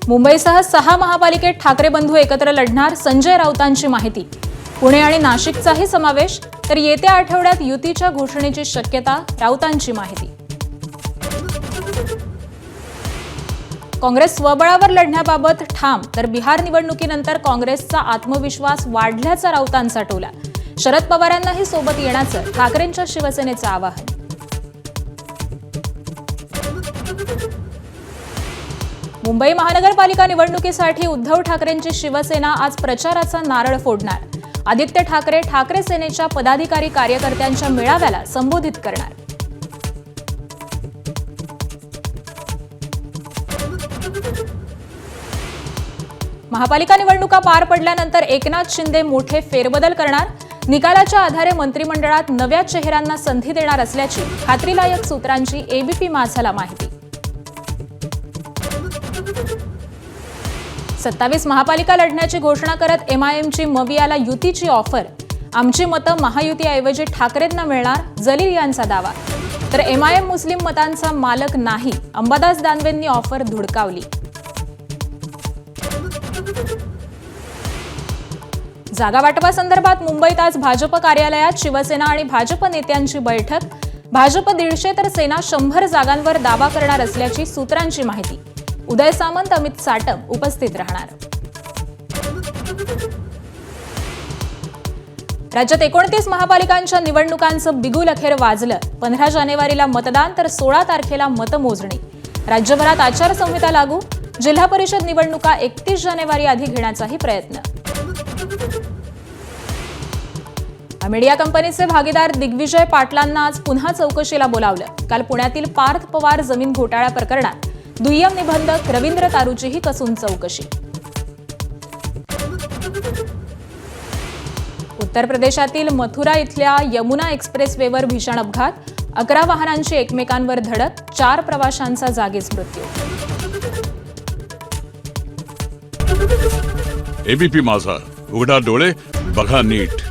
मुंबईसह 6 महापालिकेत ठाकरे बंधू एकत्र लढणार, संजय राऊतांची माहिती. पुणे आणि नाशिकचाही समावेश, तर येत्या आठवड्यात युतीच्या घोषणेची शक्यता, राऊतांची माहिती. काँग्रेस स्वबळावर लढण्याबाबत ठाम, तर बिहार निवडणुकीनंतर काँग्रेसचा आत्मविश्वास वाढल्याचा राऊतांचा टोला. शरद पवारांनाही सोबत येण्याचं ठाकरेंच्या शिवसेनेचं आवाहन. मुंबई महानगरपालिका निवडणुकीसाठी उद्धव ठाकरेंची शिवसेना आज प्रचाराचा नारळ फोडणार. आदित्य ठाकरे ठाकरे सेनेच्या पदाधिकारी कार्यकर्त्यांच्या मेळाव्याला संबोधित करणार. महापालिका निवडणुका पार पडल्यानंतर एकनाथ शिंदे मोठे फेरबदल करणार. निकालाच्या आधारे मंत्रिमंडळात नव्या चेहऱ्यांना संधी देणार असल्याची खात्रीलायक सूत्रांची एबीपी माझाला माहिती. 27 महापालिका लढण्याची घोषणा करत एमआयएमची मवियाला युतीची ऑफर. आमची मतं महायुतीऐवजी ठाकरेंना मिळणार, जलील यांचा दावा. तर एमआयएम मुस्लिम मतांचा मालक नाही, अंबादास दानवेंनी ऑफर धुडकावली. जागा वाटपासंदर्भात मुंबईत आज भाजप कार्यालयात शिवसेना आणि भाजप नेत्यांची बैठक. भाजप 150 तर सेना 100 जागांवर दावा करणार असल्याची सूत्रांची माहिती. उदय सामंत, अमित साटम उपस्थित राहणार. राज्यात 29 महापालिकांच्या निवडणुकांचं बिगुल अखेर वाजलं. 15 जानेवारीला मतदान, तर 16 तारखेला मतमोजणी. राज्यभरात आचारसंहिता लागू. जिल्हा परिषद निवडणुका 31 जानेवारी आधी घेण्याचाही प्रयत्न. मीडिया कंपनीचे भागीदार दिग्विजय पाटलांना आज पुन्हा चौकशीला बोलावलं. काल पुण्यातील पार्थ पवार जमीन घोटाळा प्रकरणात दुय्यम निबंधक रवींद्र तारूचीही कसून चौकशी. उत्तर प्रदेशातील मथुरा इथल्या यमुना एक्सप्रेसवेवर भीषण अपघात. 11 वाहनांची एकमेकांवर धडक, 4 प्रवाशांचा जागीच मृत्यू. एबीपी माझा, उघडा डोळे बघा नीट.